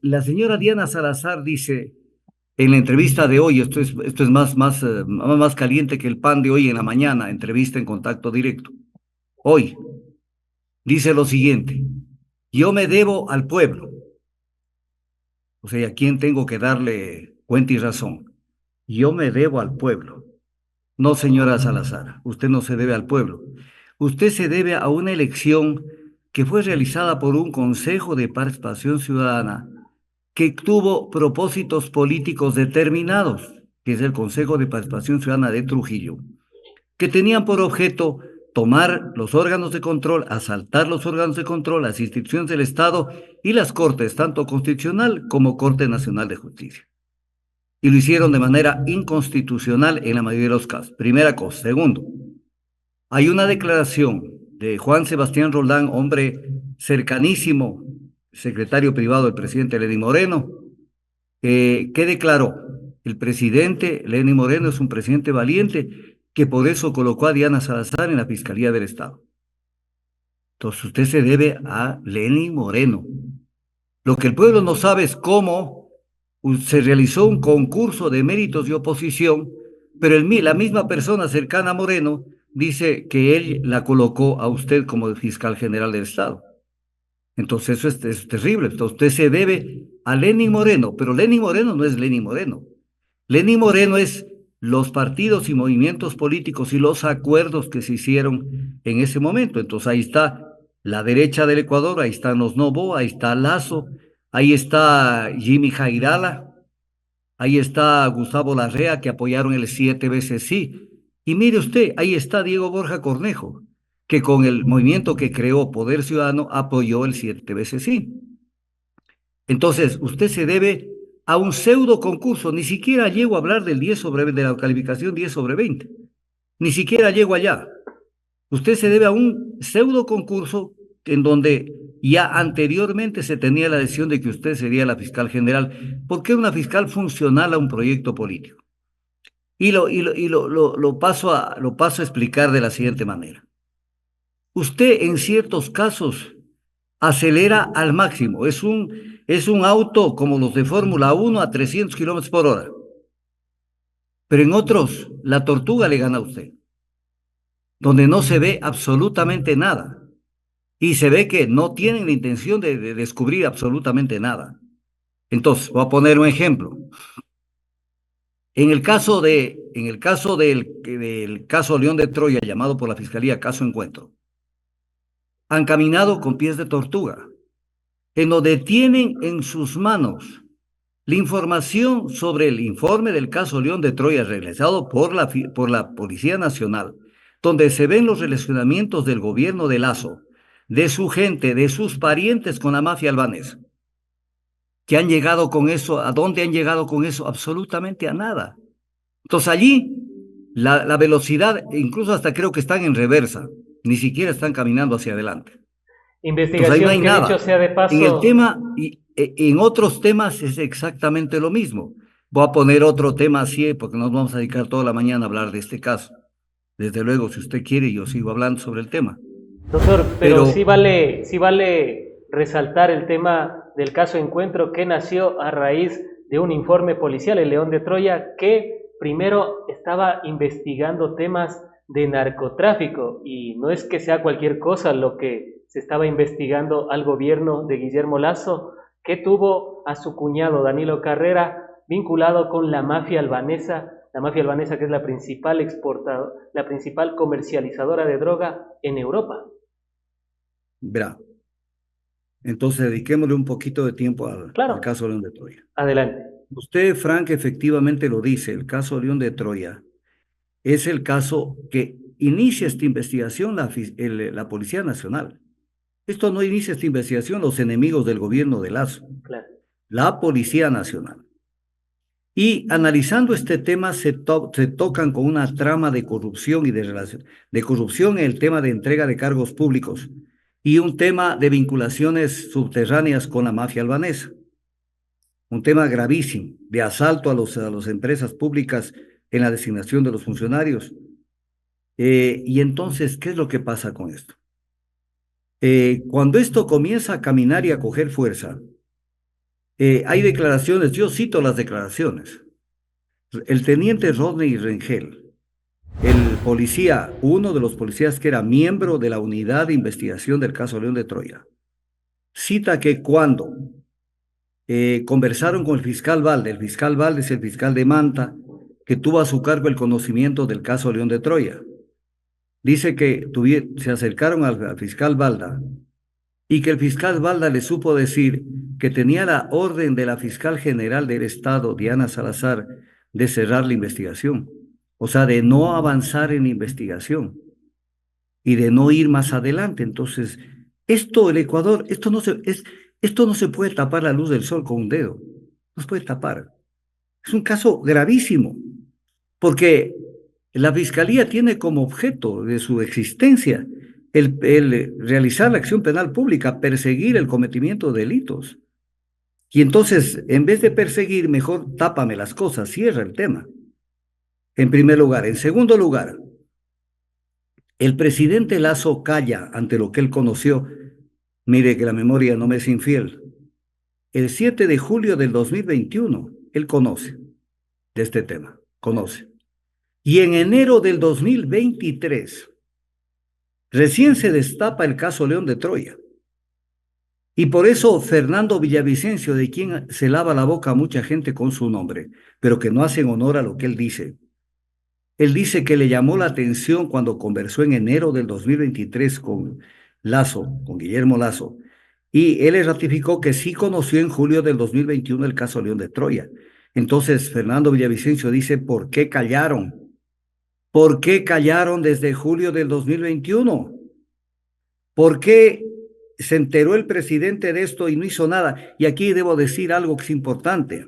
la señora Diana Salazar dice en la entrevista de hoy, esto es más caliente que el pan de hoy en la mañana, entrevista en contacto directo. Hoy dice lo siguiente: yo me debo al pueblo, o sea, ¿a quién tengo que darle cuenta y razón? Yo me debo al pueblo. No, señora Salazar, usted no se debe al pueblo. Usted se debe a una elección que fue realizada por un Consejo de Participación Ciudadana que tuvo propósitos políticos determinados, que es el Consejo de Participación Ciudadana de Trujillo, que tenían por objeto tomar los órganos de control, asaltar los órganos de control, las instituciones del Estado y las Cortes, tanto Constitucional como Corte Nacional de Justicia. Y lo hicieron de manera inconstitucional en la mayoría de los casos. Primera cosa. Segundo, hay una declaración de Juan Sebastián Roldán, hombre cercanísimo, secretario privado del presidente Lenín Moreno, que declaró: el presidente Lenín Moreno es un presidente valiente, que por eso colocó a Diana Salazar en la Fiscalía del Estado. Entonces usted se debe a Lenín Moreno. Lo que el pueblo no sabe es cómo se realizó un concurso de méritos y oposición, pero la misma persona cercana a Moreno dice que él la colocó a usted como fiscal general del Estado. Entonces eso es terrible. Entonces usted se debe a Lenín Moreno, pero Lenín Moreno no es Lenín Moreno. Lenín Moreno es los partidos y movimientos políticos y los acuerdos que se hicieron en ese momento. Entonces ahí está la derecha del Ecuador, ahí están los Noboa, ahí está Lazo, ahí está Jimmy Jairala, ahí está Gustavo Larrea, que apoyaron el 7 veces sí. Y mire usted, ahí está Diego Borja Cornejo, que con el movimiento que creó Poder Ciudadano apoyó el 7 veces sí. Entonces, usted se debe a un pseudo concurso. Ni siquiera llego a hablar del 10 sobre, de la calificación 10/20. Ni siquiera llego allá. Usted se debe a un pseudo concurso en donde ya anteriormente se tenía la decisión de que usted sería la fiscal general, porque era una fiscal funcional a un proyecto político. Lo paso a explicar de la siguiente manera. Usted en ciertos casos acelera al máximo. Es un auto como los de Fórmula 1 a 300 kilómetros por hora. Pero en otros, la tortuga le gana a usted, donde no se ve absolutamente nada. Y se ve que no tienen la intención de descubrir absolutamente nada. Entonces, voy a poner un ejemplo. En el caso del caso León de Troya, llamado por la Fiscalía Caso Encuentro, han caminado con pies de tortuga, en donde tienen en sus manos la información sobre el informe del caso León de Troya realizado por la Policía Nacional, donde se ven los relacionamientos del gobierno de Lazo, de su gente, de sus parientes con la mafia albanesa. ¿Que han llegado con eso? ¿A dónde han llegado con eso? Absolutamente a nada. Entonces allí la velocidad, incluso hasta creo que están en reversa, ni siquiera están caminando hacia adelante. Entonces ahí no Investigación hay que dicho nada. sea de En el paso, tema y en otros temas es exactamente lo mismo. Voy a poner otro tema así, porque nos vamos a dedicar toda la mañana a hablar de este caso. Desde luego, si usted quiere, yo sigo hablando sobre el tema. doctor, pero Pero, sí vale resaltar el tema del caso Encuentro que nació a raíz de un informe policial, el León de Troya, que primero estaba investigando temas de narcotráfico y no es que sea cualquier cosa lo que se estaba investigando al gobierno de Guillermo Lazo, que tuvo a su cuñado Danilo Carrera vinculado con la mafia albanesa que es la principal exportadora, la principal comercializadora de droga en Europa. verá, entonces dediquémosle un poquito de tiempo al Claro, caso León de Troya. adelante. Usted, Frank, efectivamente lo dice, el caso León de Troya es el caso que inicia esta investigación la Policía Nacional. Esto no inicia esta investigación los enemigos del gobierno de Lazo, Claro. la Policía Nacional. Y analizando este tema se tocan con una trama de corrupción y de corrupción en el tema de entrega de cargos públicos y un tema de vinculaciones subterráneas con la mafia albanesa, un tema gravísimo de asalto a las empresas públicas en la designación de los funcionarios. Y entonces, ¿qué es lo que pasa con esto? Cuando esto comienza a caminar y a coger fuerza, Hay declaraciones, yo cito las declaraciones. El teniente Rodney Rengel, el policía, uno de los policías que era miembro de la unidad de investigación del caso León de Troya, cita que cuando conversaron con el fiscal Valde es el fiscal de Manta, que tuvo a su cargo el conocimiento del caso León de Troya. Dice que se acercaron al fiscal Valda y que el fiscal Valda le supo decir que tenía la orden de la fiscal general del Estado, Diana Salazar, de cerrar la investigación, o sea, de no avanzar en la investigación y de no ir más adelante. Entonces, el Ecuador, esto no se puede tapar la luz del sol con un dedo, no se puede tapar. Es un caso gravísimo, porque la Fiscalía tiene como objeto de su existencia el realizar la acción penal pública, perseguir el cometimiento de delitos. Y entonces, en vez de perseguir, mejor tápame las cosas, cierra el tema. En primer lugar. En segundo lugar, el presidente Lazo calla ante lo que él conoció. Mire que la memoria no me es infiel. El 7 de julio del 2021, él conoce de este tema, conoce. Y en enero del 2023, recién se destapa el caso León de Troya. Y por eso Fernando Villavicencio, de quien se lava la boca a mucha gente con su nombre, pero que no hacen honor a lo que él dice. Él dice que le llamó la atención cuando conversó en enero del 2023 con Lazo, con Guillermo Lazo, y él le ratificó que sí conoció en julio del 2021 el caso León de Troya. Entonces Fernando Villavicencio dice, ¿por qué callaron? ¿Por qué callaron desde julio del 2021? ¿Por qué se enteró el presidente de esto y no hizo nada? Y aquí debo decir algo que es importante.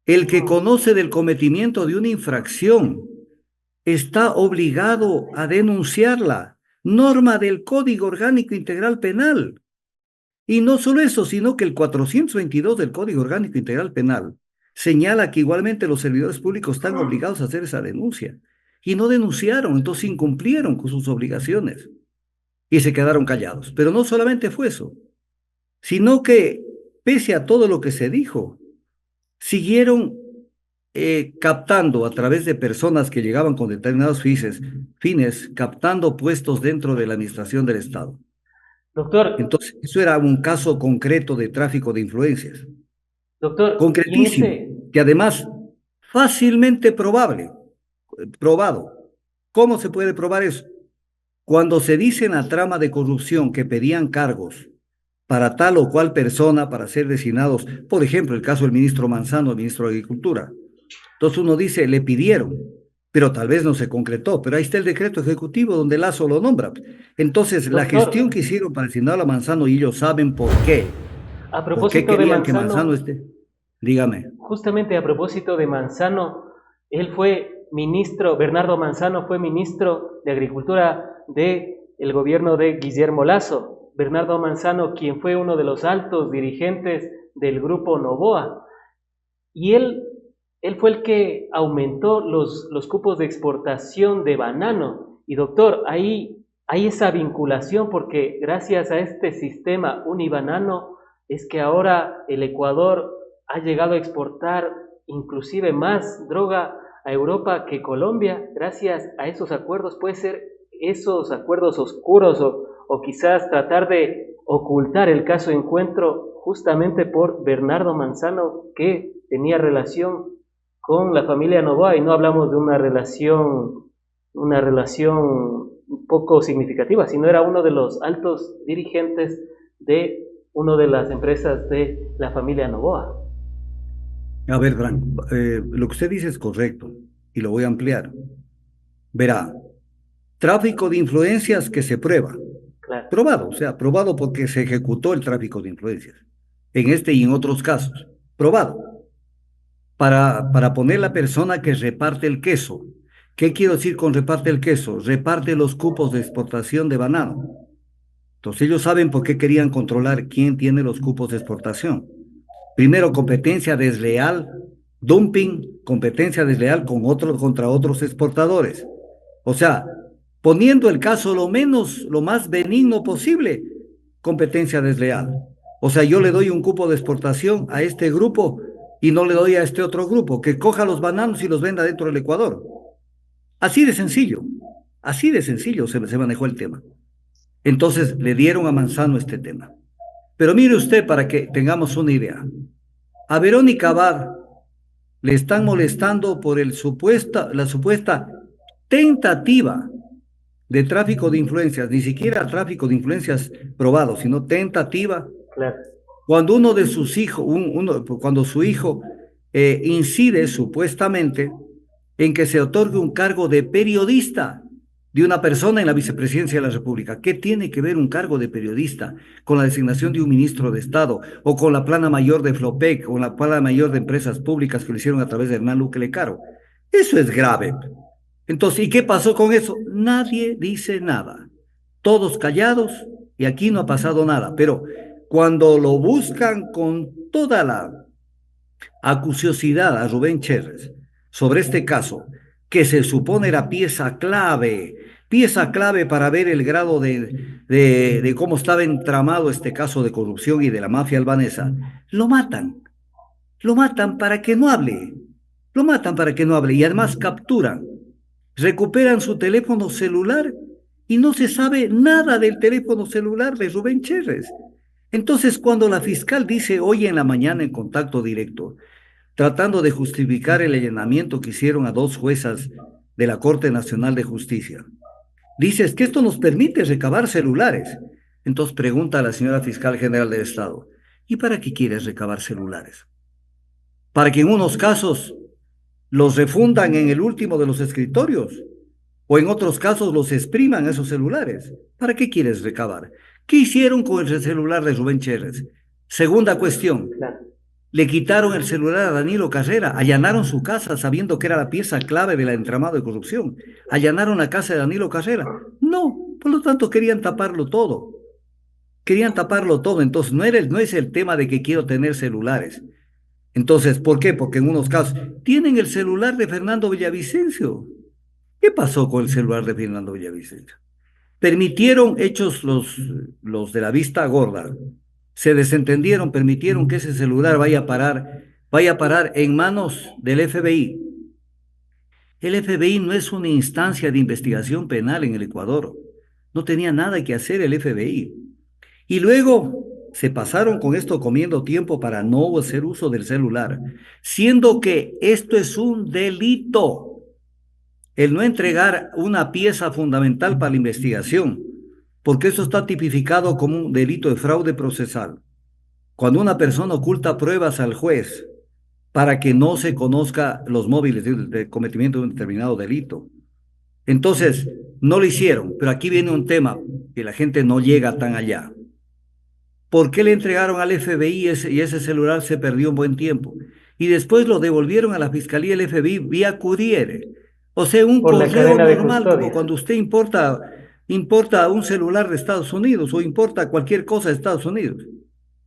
El que conoce del cometimiento de una infracción está obligado a denunciarla. Norma del Código Orgánico Integral Penal. Y no solo eso, sino que el 422 del Código Orgánico Integral Penal señala que igualmente los servidores públicos están obligados a hacer esa denuncia. Y no denunciaron, entonces incumplieron con sus obligaciones y se quedaron callados. Pero no solamente fue eso, sino que pese a todo lo que se dijo, siguieron captando a través de personas que llegaban con determinados fines, captando puestos dentro de la administración del Estado. Doctor, Entonces, eso era un caso concreto de tráfico de influencias. doctor, Concretísimo, que además fácilmente probado. ¿Cómo se puede probar eso? Cuando se dice en la trama de corrupción que pedían cargos para tal o cual persona para ser designados, por ejemplo, el caso del ministro Manzano, el ministro de Agricultura. Entonces uno dice, le pidieron, pero tal vez no se concretó, pero ahí está el decreto ejecutivo donde Lazo lo nombra. Entonces, la gestión que hicieron para designar a Manzano, y ellos saben por qué. A ¿Por qué propósito de querían que Manzano, Manzano esté? Dígame. justamente a propósito de Manzano, él fue ministro, Bernardo Manzano fue ministro de Agricultura del gobierno de Guillermo Lazo. Bernardo Manzano, quien fue uno de los altos dirigentes del grupo Novoa. Y él fue el que aumentó los cupos de exportación de banano. Y doctor, ahí hay esa vinculación porque gracias a este sistema Unibanano es que ahora el Ecuador ha llegado a exportar inclusive más droga a Europa que Colombia. Gracias a esos acuerdos, puede ser esos acuerdos oscuros o quizás tratar de ocultar el caso Encuentro justamente por Bernardo Manzano, que tenía relación con la familia Novoa, y no hablamos de una relación un poco significativa, sino era uno de los altos dirigentes de una de las empresas de la familia Novoa. A ver, Franco, lo que usted dice es correcto y lo voy a ampliar. Verá, tráfico de influencias que se prueba. Claro. Probado, o sea, probado porque se ejecutó el tráfico de influencias. En este y en otros casos. Probado. Para poner la persona que reparte el queso. ¿Qué quiero decir con reparte el queso? Reparte los cupos de exportación de banano. Entonces ellos saben por qué querían controlar quién tiene los cupos de exportación. Primero, competencia desleal, dumping, competencia desleal contra otros exportadores. O sea, poniendo el caso lo más benigno posible, competencia desleal. O sea, yo le doy un cupo de exportación a este grupo y no le doy a este otro grupo, que coja los bananos y los venda dentro del Ecuador. Así de sencillo se manejó el tema. Entonces le dieron a Manzano este tema. Pero mire usted, para que tengamos una idea, a Verónica Abad le están molestando por la supuesta tentativa de tráfico de influencias, ni siquiera tráfico de influencias probado, sino tentativa, Claro. cuando uno de sus hijos, cuando su hijo incide supuestamente en que se otorgue un cargo de periodista de una persona en la vicepresidencia de la República. ¿Qué tiene que ver un cargo de periodista con la designación de un ministro de Estado o con la plana mayor de Flopec o la plana mayor de empresas públicas que lo hicieron a través de Hernán Luque Lecaro? Eso es grave. Entonces, ¿y qué pasó con eso? Nadie dice nada. Todos callados y aquí no ha pasado nada. Pero cuando lo buscan con toda la acuciosidad a Rubén Cherres sobre este caso, que se supone era pieza clave para ver el grado de cómo estaba entramado este caso de corrupción y de la mafia albanesa, lo matan para que no hable, lo matan para que no hable y además capturan, recuperan su teléfono celular y no se sabe nada del teléfono celular de Rubén Cherres. Entonces, cuando la fiscal dice hoy en la mañana en contacto directo, tratando de justificar el allanamiento que hicieron a dos juezas de la Corte Nacional de Justicia. Dices que esto nos permite recabar celulares. Entonces pregunta a la señora fiscal general del Estado, ¿y para qué quieres recabar celulares? Para que en unos casos los refundan en el último de los escritorios o en otros casos los expriman esos celulares. ¿Para qué quieres recabar? ¿Qué hicieron con el celular de Rubén Cherres? Segunda cuestión. Claro. Le quitaron el celular a Danilo Carrera, allanaron su casa sabiendo que era la pieza clave del entramado de corrupción, allanaron la casa de Danilo Carrera. No, por lo tanto querían taparlo todo, entonces no es el tema de que quiero tener celulares. Entonces, ¿por qué? Porque en unos casos tienen el celular de Fernando Villavicencio. ¿Qué pasó con el celular de Fernando Villavicencio? Permitieron, hechos los de la vista gorda, se desentendieron, permitieron que ese celular vaya a parar en manos del FBI. El FBI no es una instancia de investigación penal en el Ecuador. No tenía nada que hacer el FBI. Y luego se pasaron con esto comiendo tiempo para no hacer uso del celular, siendo que esto es un delito. El no entregar una pieza fundamental para la investigación, porque eso está tipificado como un delito de fraude procesal. Cuando una persona oculta pruebas al juez para que no se conozca los móviles de cometimiento de un determinado delito. Entonces, no lo hicieron, pero aquí viene un tema que la gente no llega tan allá. ¿Por qué le entregaron al FBI y ese celular se perdió un buen tiempo? Y después lo devolvieron a la Fiscalía del FBI vía courier. O sea, un Por la correo cadena de normal, como custodia. cuando usted importa un celular de Estados Unidos o importa cualquier cosa de Estados Unidos.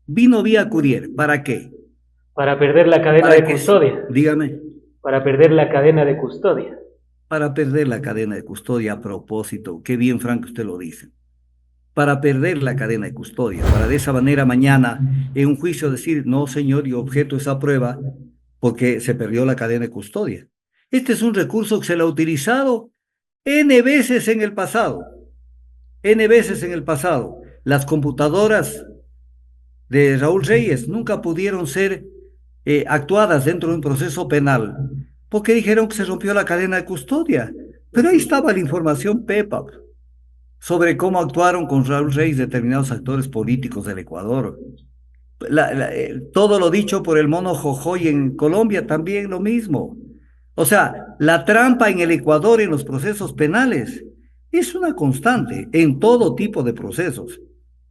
Vino vía courier. ¿Para qué? Para perder la cadena Para de que, custodia. dígame, Para perder la cadena de custodia. para perder la cadena de custodia a propósito. Qué bien, Frank, usted lo dice. Para perder la cadena de custodia, para de esa manera mañana en un juicio decir, no, señor, yo objeto esa prueba porque se perdió la cadena de custodia. Este es un recurso que se lo ha utilizado N veces en el pasado, N veces en el pasado. Las computadoras de Raúl Reyes nunca pudieron ser actuadas dentro de un proceso penal porque dijeron que se rompió la cadena de custodia. Pero ahí estaba la información PEPA sobre cómo actuaron con Raúl Reyes determinados actores políticos del Ecuador. Todo lo dicho por el mono Jojoy en Colombia también lo mismo. O sea, la trampa en el Ecuador en los procesos penales es una constante en todo tipo de procesos.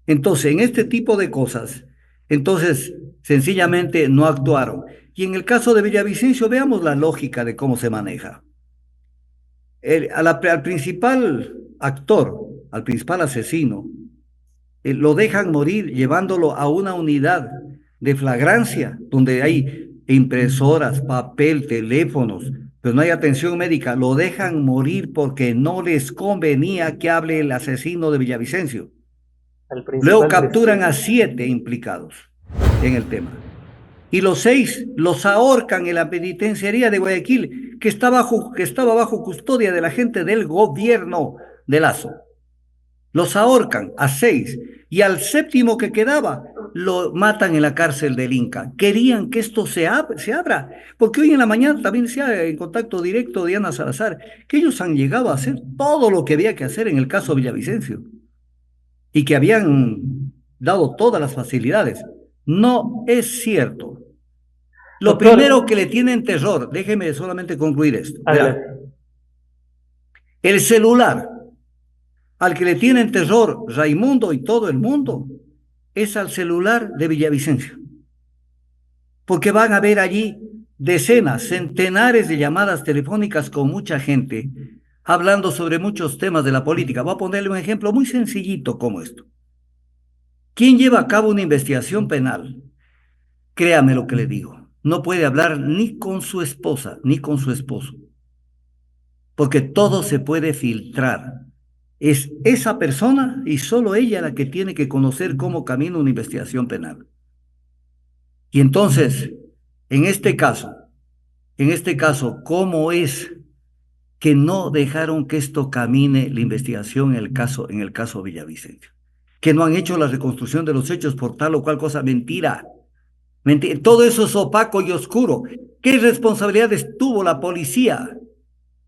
Entonces, en este tipo de cosas, entonces sencillamente no actuaron. Y en el caso de Villavicencio, veamos la lógica de cómo se maneja. Al principal actor, al principal asesino, lo dejan morir llevándolo a una unidad de flagrancia, donde hay impresoras, papel, teléfonos, pero no hay atención médica. Lo dejan morir porque no les convenía que hable el asesino de Villavicencio. al Luego principal capturan testigo. a 7 implicados en el tema. Y los 6 los ahorcan en la penitenciaría de Guayaquil, que estaba bajo custodia de la gente del gobierno de Lazo. Los ahorcan a 6 y al séptimo que quedaba lo matan en la cárcel del Inca. Querían que esto se abra, porque hoy en la mañana también decía en contacto directo Diana Salazar que ellos han llegado a hacer todo lo que había que hacer en el caso Villavicencio y que habían dado todas las facilidades. No es cierto. Lo Doctor, primero que le tienen terror, déjeme solamente concluir esto, verá, adelante. el celular al que le tienen terror Raimundo y todo el mundo es al celular de Villavicencio, porque van a ver allí decenas, centenares de llamadas telefónicas con mucha gente hablando sobre muchos temas de la política. Voy a ponerle un ejemplo muy sencillito como esto. ¿Quién lleva a cabo una investigación penal? Créame lo que le digo. No puede hablar ni con su esposa ni con su esposo, porque todo se puede filtrar. Es esa persona y solo ella la que tiene que conocer cómo camina una investigación penal. Y entonces, en este caso, ¿cómo es que no dejaron que esto camine la investigación en el caso Villavicencio? Que no han hecho la reconstrucción de los hechos por tal o cual cosa, mentira. Mentira. Todo eso es opaco y oscuro. ¿Qué responsabilidades tuvo la policía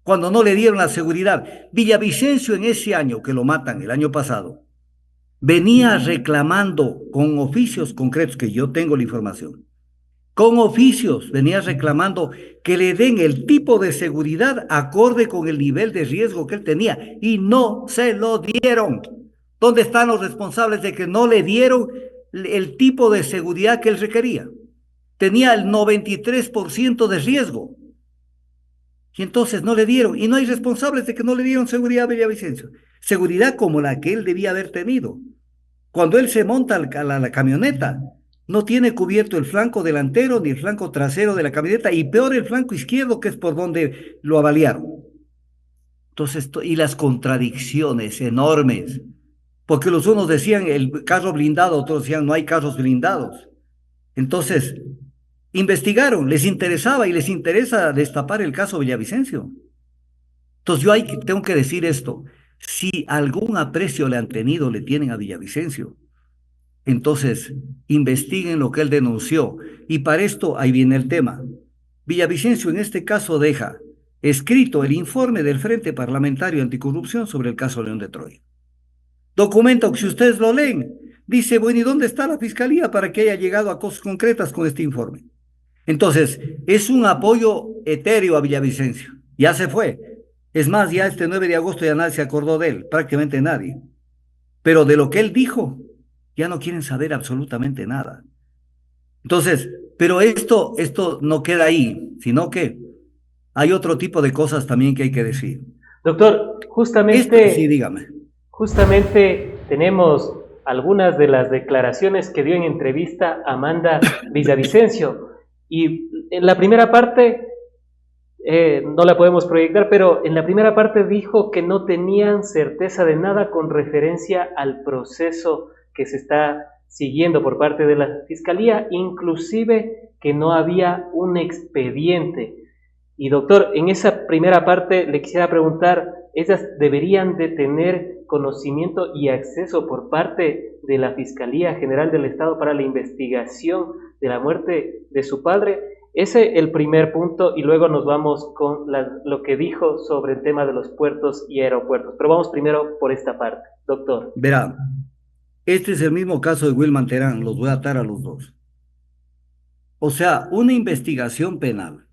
cuando no le dieron la seguridad? Villavicencio en ese año que lo matan, el año pasado, venía reclamando con oficios concretos, que yo tengo la información, con oficios venía reclamando que le den el tipo de seguridad acorde con el nivel de riesgo que él tenía y no se lo dieron. ¿Dónde están los responsables de que no le dieron el tipo de seguridad que él requería? Tenía el 93% de riesgo y entonces no le dieron. Y no hay responsables de que no le dieron seguridad a Villavicencio. Seguridad como la que él debía haber tenido. Cuando él se monta a la camioneta, no tiene cubierto el flanco delantero ni el flanco trasero de la camioneta, y peor el flanco izquierdo, que es por donde lo avaliaron. Entonces, y las contradicciones enormes, porque los unos decían el carro blindado, otros decían no hay carros blindados. Entonces, investigaron, les interesaba y les interesa destapar el caso Villavicencio. Entonces, yo tengo que decir esto, si algún aprecio le han tenido, le tienen a Villavicencio, entonces, investiguen lo que él denunció. Y para esto, ahí viene el tema. Villavicencio en este caso deja escrito el informe del Frente Parlamentario Anticorrupción sobre el caso León de Troya. Documento que si ustedes lo leen, dice, bueno, ¿y dónde está la fiscalía para que haya llegado a cosas concretas con este informe? Entonces, es un apoyo etéreo a Villavicencio. Ya se fue. Es más, ya este 9 de agosto ya nadie se acordó de él, prácticamente nadie. Pero de lo que él dijo, ya no quieren saber absolutamente nada. Entonces, pero esto no queda ahí, sino que hay otro tipo de cosas también que hay que decir. Doctor, Sí, justamente, dígame. justamente tenemos algunas de las declaraciones que dio en entrevista Amanda Villavicencio. Y en la primera parte, no la podemos proyectar, pero en la primera parte dijo que no tenían certeza de nada con referencia al proceso que se está siguiendo por parte de la Fiscalía, inclusive que no había un expediente. Y doctor, en esa primera parte le quisiera preguntar, ¿ellas deberían de tener conocimiento y acceso por parte de la Fiscalía General del Estado para la investigación de la muerte de su padre? Ese es el primer punto y luego nos vamos con lo que dijo sobre el tema de los puertos y aeropuertos. Pero vamos primero por esta parte, doctor. Verá, este es el mismo caso de Wilman Terán, los voy a atar a los dos. O sea, una investigación penal,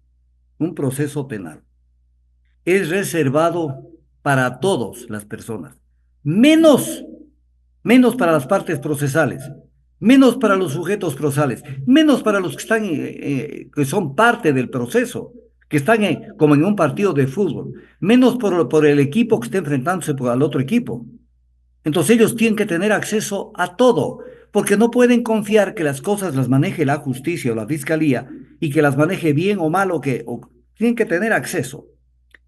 un proceso penal, es reservado para todas las personas, menos menos para las partes procesales, menos para los sujetos procesales, menos para los que están, que son parte del proceso, que están como en un partido de fútbol, menos por el equipo que está enfrentándose al otro equipo. Entonces ellos tienen que tener acceso a todo, porque no pueden confiar que las cosas las maneje la justicia o la fiscalía y que las maneje bien o mal tienen que tener acceso.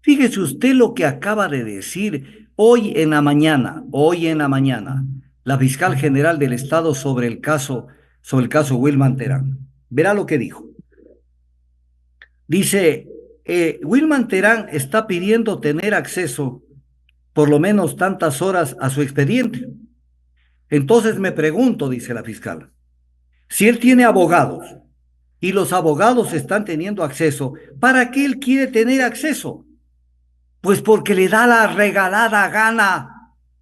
Fíjese usted lo que acaba de decir hoy en la mañana, la fiscal general del Estado sobre el caso Wilman Terán. Verá lo que dijo. Dice, Wilman Terán está pidiendo tener acceso por lo menos tantas horas a su expediente. Entonces me pregunto, dice la fiscal, si él tiene abogados y los abogados están teniendo acceso, ¿para qué él quiere tener acceso? Pues porque le da la regalada gana,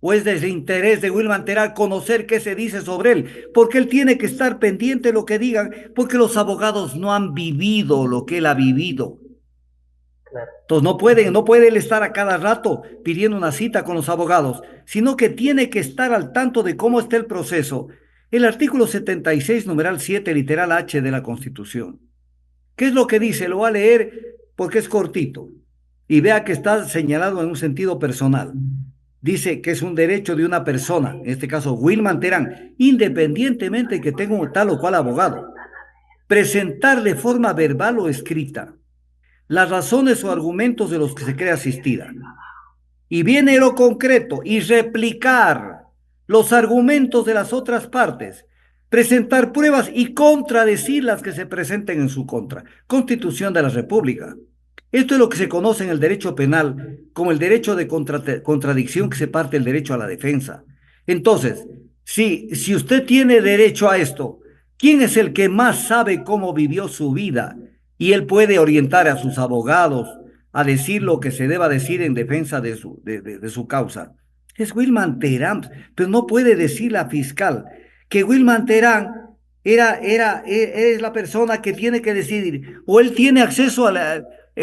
o es de interés de Wilman Terán conocer qué se dice sobre él, porque él tiene que estar pendiente de lo que digan, porque los abogados no han vivido lo que él ha vivido. Claro. Entonces no puede él estar a cada rato pidiendo una cita con los abogados, sino que tiene que estar al tanto de cómo está el proceso. El artículo 76, numeral 7, literal H de la Constitución. ¿Qué es lo que dice? Lo voy a leer porque es cortito. Y vea que está señalado en un sentido personal. Dice que es un derecho de una persona, en este caso Wilman Terán, independientemente que tenga un tal o cual abogado, presentar de forma verbal o escrita las razones o argumentos de los que se cree asistida. Y viene lo concreto, y replicar los argumentos de las otras partes, presentar pruebas y contradecir las que se presenten en su contra. Constitución de la República. Esto es lo que se conoce en el derecho penal como el derecho de contradicción que se parte del derecho a la defensa. Entonces, si usted tiene derecho a esto, ¿quién es el que más sabe cómo vivió su vida? Y él puede orientar a sus abogados a decir lo que se deba decir en defensa de su causa. Es Wilman Terán, pero no puede decir la fiscal que Wilman Terán es la persona que tiene que decidir, o él tiene acceso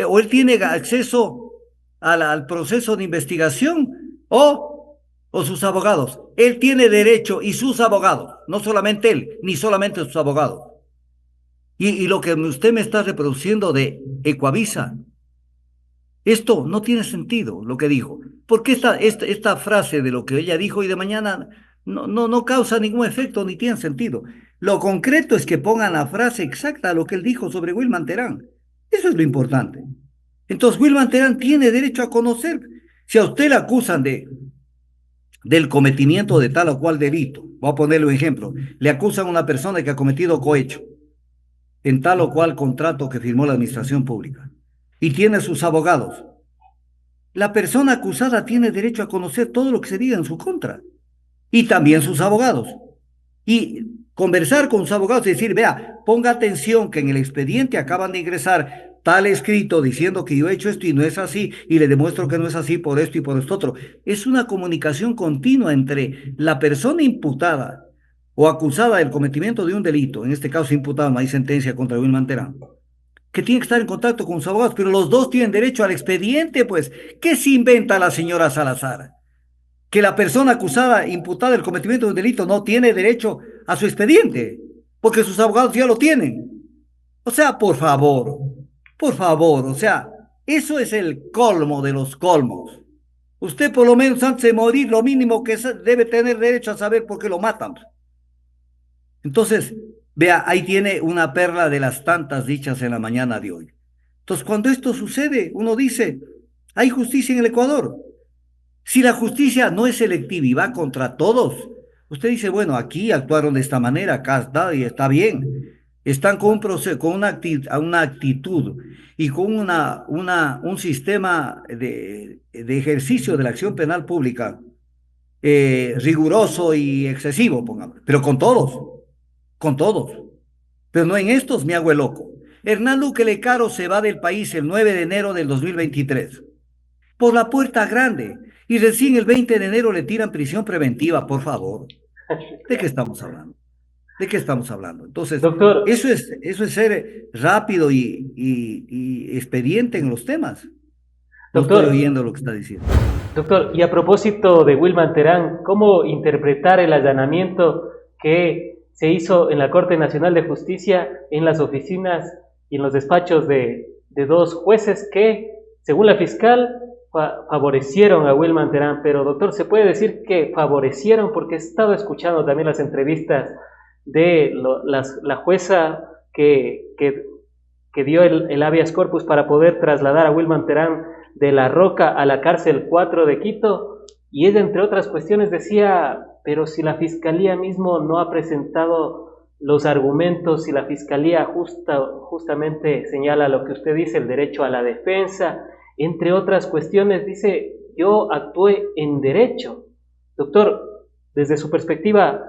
o él tiene acceso al proceso de investigación, o sus abogados. Él tiene derecho y sus abogados, no solamente él, ni solamente sus abogados. Y lo que usted me está reproduciendo de Ecuavisa, esto no tiene sentido, lo que dijo. Porque esta frase de lo que ella dijo y de mañana no causa ningún efecto ni tiene sentido. Lo concreto es que pongan la frase exacta a lo que él dijo sobre Wilman Terán. Eso es lo importante. Entonces, Wilman Terán tiene derecho a conocer. Si a usted le acusan del cometimiento de tal o cual delito, voy a ponerle un ejemplo, le acusan a una persona que ha cometido cohecho en tal o cual contrato que firmó la administración pública y tiene sus abogados, la persona acusada tiene derecho a conocer todo lo que se diga en su contra y también sus abogados. Y conversar con sus abogados y decir, vea, ponga atención que en el expediente acaban de ingresar tal escrito diciendo que yo he hecho esto y no es así, y le demuestro que no es así por esto y por esto otro. Es una comunicación continua entre la persona imputada o acusada del cometimiento de un delito, en este caso imputada, no hay sentencia contra Wilman Terán, que tiene que estar en contacto con sus abogados, pero los dos tienen derecho al expediente, pues. ¿Qué se inventa la señora Salazar? Que la persona acusada, imputada del cometimiento de un delito, no tiene derecho a su expediente, porque sus abogados ya lo tienen. O sea, por favor, o sea, eso es el colmo de los colmos. Usted por lo menos antes de morir, lo mínimo que debe tener derecho a saber por qué lo matan. Entonces, vea, ahí tiene una perla de las tantas dichas en la mañana de hoy. Entonces, cuando esto sucede, uno dice, hay justicia en el Ecuador. Si la justicia no es selectiva y va contra todos, usted dice, bueno, aquí actuaron de esta manera, acá está, y está bien. Están con un proceso, con una actitud y con un sistema de ejercicio de la acción penal pública riguroso y excesivo, pongamos, pero con todos. Pero no en estos me hago el loco. Hernán Luque Lecaro se va del país el 9 de enero del 2023 por la puerta grande y recién el 20 de enero le tiran prisión preventiva, por favor. ¿De qué estamos hablando? ¿De qué estamos hablando? Entonces, Doctor, eso es ser rápido y expediente en los temas. No estoy doctor, oyendo lo que está diciendo. doctor, y a propósito de Wilman Terán, ¿cómo interpretar el allanamiento que se hizo en la Corte Nacional de Justicia en las oficinas y en los despachos de dos jueces que, según la fiscal, favorecieron a Wilman Terán? Pero, doctor, ¿se puede decir que favorecieron? Porque he estado escuchando también las entrevistas de la jueza que dio el habeas corpus para poder trasladar a Wilman Terán de La Roca a la cárcel 4 de Quito, y ella, entre otras cuestiones, decía pero si la Fiscalía mismo no ha presentado los argumentos, si la Fiscalía justamente señala lo que usted dice, el derecho a la defensa, entre otras cuestiones, dice, yo actué en derecho. Doctor, desde su perspectiva,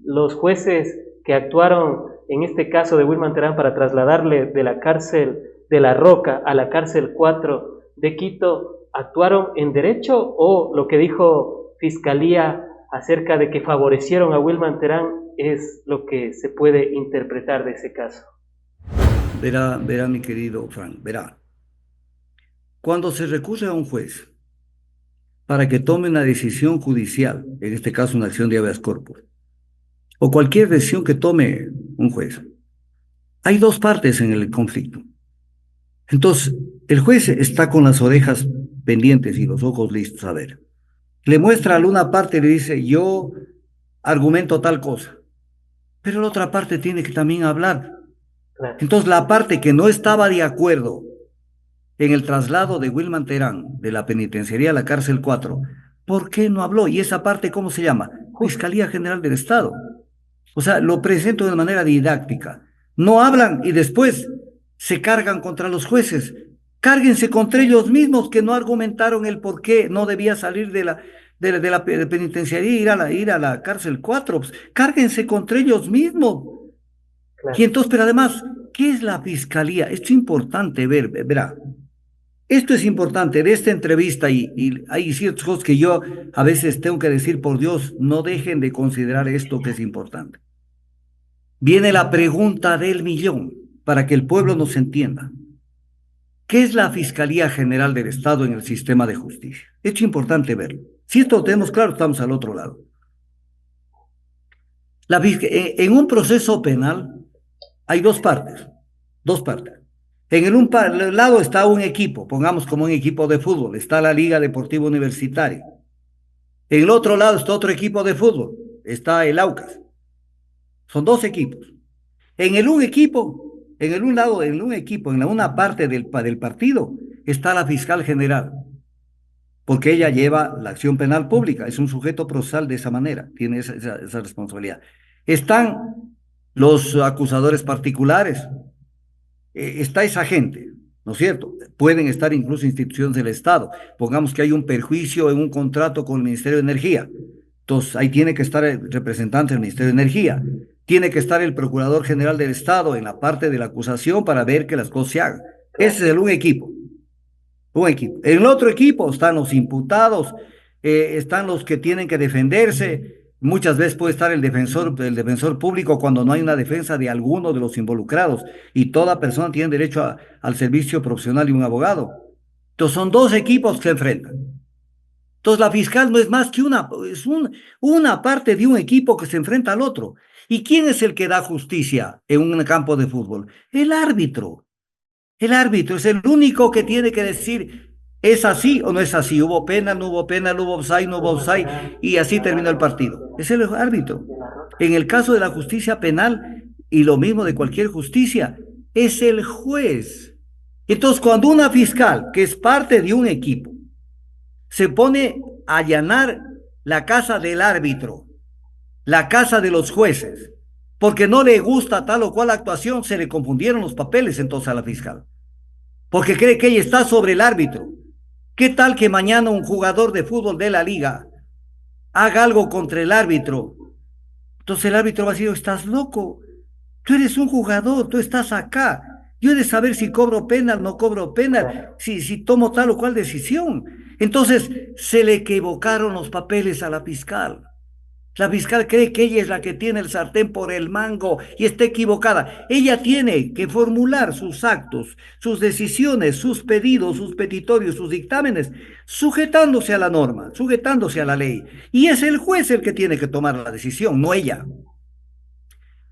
los jueces que actuaron en este caso de Wilman Terán para trasladarle de la cárcel de La Roca a la cárcel 4 de Quito, ¿actuaron en derecho o lo que dijo Fiscalía acerca de que favorecieron a Wilman Terán es lo que se puede interpretar de ese caso? Verá, mi querido Frank, verá. Cuando se recurre a un juez para que tome una decisión judicial, en este caso una acción de habeas corpus, o cualquier decisión que tome un juez, hay dos partes en el conflicto. Entonces, el juez está con las orejas pendientes y los ojos listos a ver. Le muestra a una parte y le dice, yo argumento tal cosa, pero la otra parte tiene que también hablar. Entonces, la parte que no estaba de acuerdo en el traslado de Wilman Terán de la penitenciaría a la cárcel 4, ¿por qué no habló? ¿Y esa parte cómo se llama? Fiscalía General del Estado. O sea, lo presento de manera didáctica. No hablan y después se cargan contra los jueces. Cárguense contra ellos mismos que no argumentaron el por qué no debía salir de la penitenciaría e ir a la cárcel 4. Pues, cárguense contra ellos mismos. Claro. Y entonces, pero además, ¿qué es la fiscalía? Esto es importante ver, verá. Esto es importante de esta entrevista y hay ciertas cosas que yo a veces tengo que decir, por Dios, no dejen de considerar esto que es importante. Viene la pregunta del millón para que el pueblo nos entienda. ¿Qué es la Fiscalía General del Estado en el sistema de justicia? Es importante verlo. Si esto lo tenemos claro, estamos al otro lado. En un proceso penal hay dos partes. En el lado está un equipo, pongamos como un equipo de fútbol, está la Liga Deportiva Universitaria. En el otro lado está otro equipo de fútbol, está el Aucas. Son dos equipos. En una parte del partido, está la fiscal general, porque ella lleva la acción penal pública, es un sujeto procesal de esa manera, tiene esa responsabilidad. Están los acusadores particulares, está esa gente, ¿no es cierto? Pueden estar incluso instituciones del Estado. Pongamos que hay un perjuicio en un contrato con el Ministerio de Energía. Entonces, ahí tiene que estar el representante del Ministerio de Energía. Tiene que estar el Procurador General del Estado en la parte de la acusación para ver que las cosas se hagan. Ese es un equipo. En el otro equipo están los imputados, están los que tienen que defenderse. Muchas veces puede estar el defensor público cuando no hay una defensa de alguno de los involucrados y toda persona tiene derecho al servicio profesional y un abogado. Entonces son dos equipos que se enfrentan. Entonces la fiscal no es más que una parte de un equipo que se enfrenta al otro. ¿Y quién es el que da justicia en un campo de fútbol? El árbitro. El árbitro es el único que tiene que decir ¿es así o no es así? ¿Hubo penal, no hubo penal, hubo offside, no hubo offside? Y así terminó el partido. Es el árbitro. En el caso de la justicia penal, y lo mismo de cualquier justicia, es el juez. Entonces, cuando una fiscal, que es parte de un equipo, se pone a allanar la casa del árbitro, la casa de los jueces, porque no le gusta tal o cual actuación, se le confundieron los papeles entonces a la fiscal. Porque cree que ella está sobre el árbitro. ¿Qué tal que mañana un jugador de fútbol de la liga haga algo contra el árbitro? Entonces el árbitro va a decir, estás loco, tú eres un jugador, tú estás acá. Yo he de saber si cobro penal, no cobro penal, si tomo tal o cual decisión. Entonces se le equivocaron los papeles a la fiscal. La fiscal cree que ella es la que tiene el sartén por el mango y está equivocada. Ella tiene que formular sus actos, sus decisiones, sus pedidos, sus petitorios, sus dictámenes, sujetándose a la norma, sujetándose a la ley. Y es el juez el que tiene que tomar la decisión, no ella.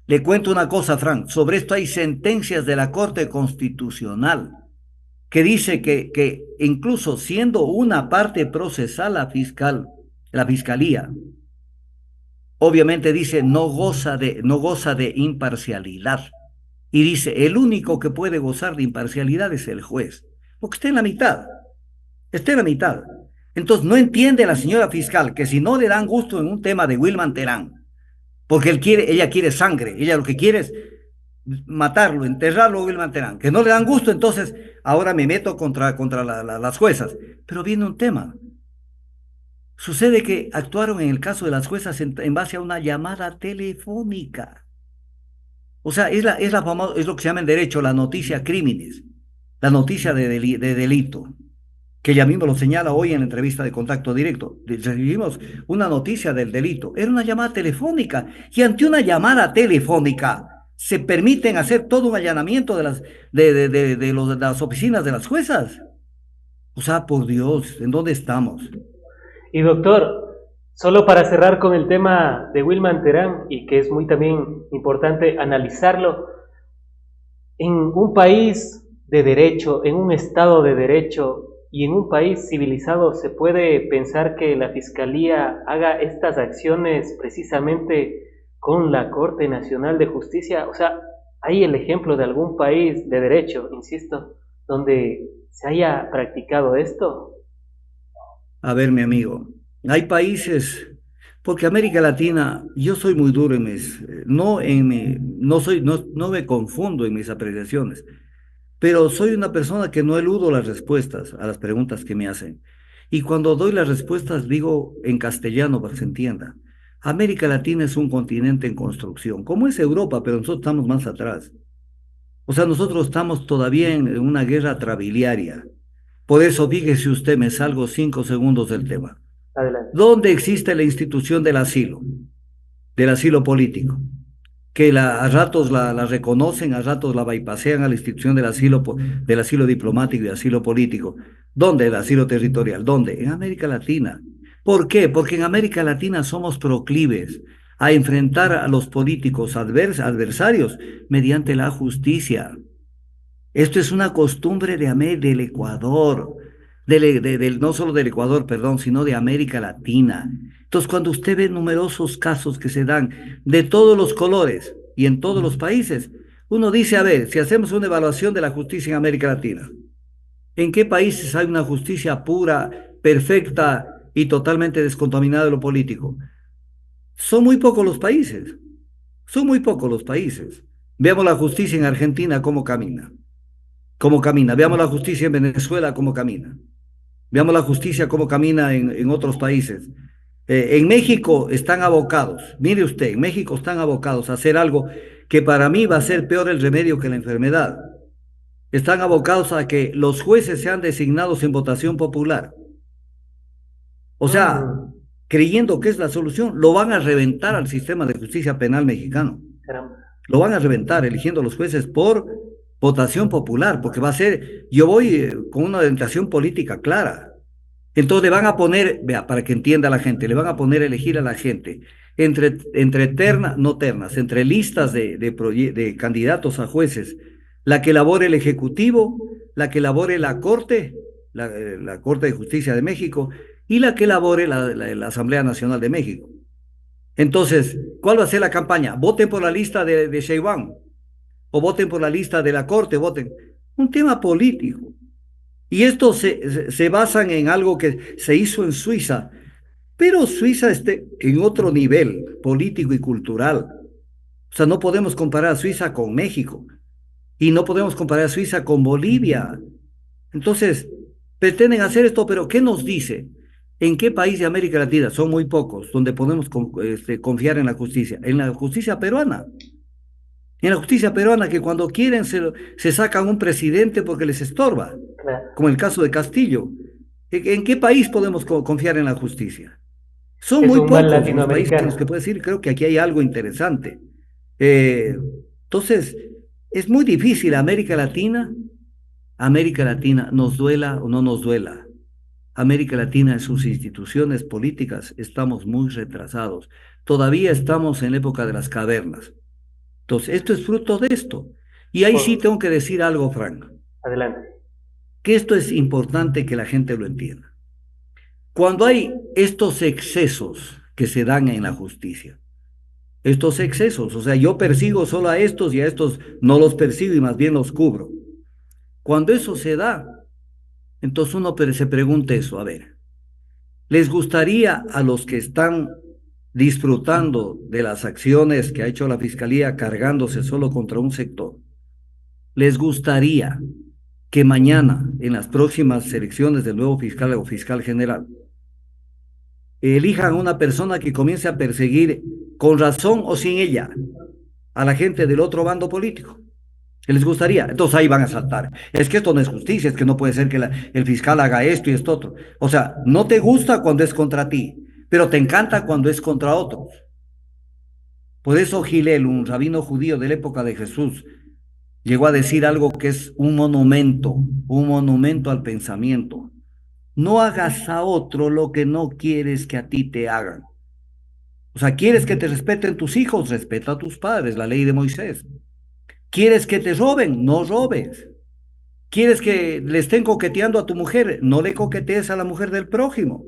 Le cuento una cosa, Frank. Sobre esto hay sentencias de la Corte Constitucional que dice que incluso siendo una parte procesal la fiscalía, obviamente dice no goza de imparcialidad. Y dice, el único que puede gozar de imparcialidad es el juez, porque está en la mitad. Entonces, no entiende la señora fiscal que si no le dan gusto en un tema de Wilman Terán, porque ella quiere sangre, ella lo que quiere es matarlo, enterrarlo a Wilman Terán, que no le dan gusto, entonces ahora me meto contra las juezas. Pero viene un tema. Sucede que actuaron en el caso de las juezas en base a una llamada telefónica. O sea, es lo que se llama en derecho la noticia crímenes, la noticia de delito, que ella mismo lo señala hoy en la entrevista de contacto directo. Recibimos una noticia del delito. Era una llamada telefónica. Y ante una llamada telefónica se permiten hacer todo un allanamiento de las oficinas de las juezas. O sea, por Dios, ¿en dónde estamos? Y doctor, solo para cerrar con el tema de Wilman Terán, y que es muy también importante analizarlo, en un país de derecho, en un estado de derecho y en un país civilizado, ¿se puede pensar que la Fiscalía haga estas acciones precisamente con la Corte Nacional de Justicia? O sea, ¿hay el ejemplo de algún país de derecho, insisto, donde se haya practicado esto? A ver, mi amigo, hay países, porque América Latina, yo soy muy duro en no no me confundo en mis apreciaciones, pero soy una persona que no eludo las respuestas a las preguntas que me hacen. Y cuando doy las respuestas digo en castellano para que se entienda. América Latina es un continente en construcción, como es Europa, pero nosotros estamos más atrás. O sea, nosotros estamos todavía en una guerra trabiliaria. Por eso, fíjese usted, me salgo 5 segundos del tema. Adelante. ¿Dónde existe la institución del asilo político? Que a ratos la reconocen, a ratos la bypasean a la institución del asilo diplomático y asilo político. ¿Dónde el asilo territorial? ¿Dónde? En América Latina. ¿Por qué? Porque en América Latina somos proclives a enfrentar a los políticos adversarios mediante la justicia. Esto es una costumbre del Ecuador, no solo del Ecuador, perdón, sino de América Latina. Entonces, cuando usted ve numerosos casos que se dan de todos los colores y en todos los países, uno dice, a ver, si hacemos una evaluación de la justicia en América Latina, ¿en qué países hay una justicia pura, perfecta y totalmente descontaminada de lo político? Son muy pocos los países, son muy pocos los países. Veamos la justicia en Argentina, cómo camina. Cómo camina. Veamos la justicia en Venezuela, cómo camina. Veamos la justicia, cómo camina en otros países. En México están abocados, mire usted, en México están abocados a hacer algo que para mí va a ser peor el remedio que la enfermedad. Están abocados a que los jueces sean designados en votación popular. O sea, Mm, creyendo que es la solución, lo van a reventar al sistema de justicia penal mexicano. caramba. Lo van a reventar eligiendo a los jueces por votación popular, porque va a ser, yo voy con una orientación política clara. Entonces le van a poner, vea, para que entienda la gente, le van a poner a elegir a la gente entre ternas, no ternas, entre listas de candidatos a jueces, la que elabore el Ejecutivo, la que elabore la Corte, la Corte de Justicia de México, y la que elabore la Asamblea Nacional de México. Entonces, ¿cuál va a ser la campaña? Voten por la lista de Sheinbaum, o voten por la lista de la Corte, voten. Un tema político. Y esto se basan en algo que se hizo en Suiza, pero Suiza está en otro nivel político y cultural. O sea, no podemos comparar a Suiza con México y no podemos comparar a Suiza con Bolivia. Entonces, pretenden hacer esto, pero ¿qué nos dice? ¿En qué país de América Latina? Son muy pocos donde podemos confiar en la justicia. En la justicia peruana. En la justicia peruana que cuando quieren se sacan un presidente porque les estorba, Claro. como el caso de Castillo. ¿En qué país podemos confiar en la justicia? Son Es muy un mal pocos los países en los que latinoamericano. puedo decir, creo que aquí hay algo interesante. Eh, entonces, es muy difícil América Latina, nos duela o no nos duela. América Latina en sus instituciones políticas estamos muy retrasados. Todavía estamos en la época de las cavernas. Entonces, esto es fruto de esto. Y ahí sí Por- tengo que decir algo, Frank, Adelante. que esto es importante que la gente lo entienda. Cuando hay estos excesos que se dan en la justicia, estos excesos, o sea, yo persigo solo a estos y a estos no los persigo y más bien los cubro. Cuando eso se da, entonces uno se pregunta eso, a ver, ¿Les gustaría a los que están disfrutando de las acciones que ha hecho la Fiscalía cargándose solo contra un sector? ¿Les gustaría que mañana, en las próximas elecciones del nuevo fiscal o fiscal general, elijan a una persona que comience a perseguir, con razón o sin ella, a la gente del otro bando político? ¿Qué les gustaría? Entonces ahí van a saltar. Es que esto no es justicia, es que no puede ser que el fiscal haga esto y esto otro. O sea, no te gusta cuando es contra ti, pero te encanta cuando es contra otros. Por eso Gilel, un rabino judío de la época de Jesús, llegó a decir algo que es un monumento al pensamiento. No hagas a otro lo que no quieres que a ti te hagan. O sea, ¿quieres que te respeten tus hijos? Respeta a tus padres, la ley de Moisés. ¿Quieres que te roben? No robes. ¿Quieres que le estén coqueteando a tu mujer? No le coquetees a la mujer del prójimo.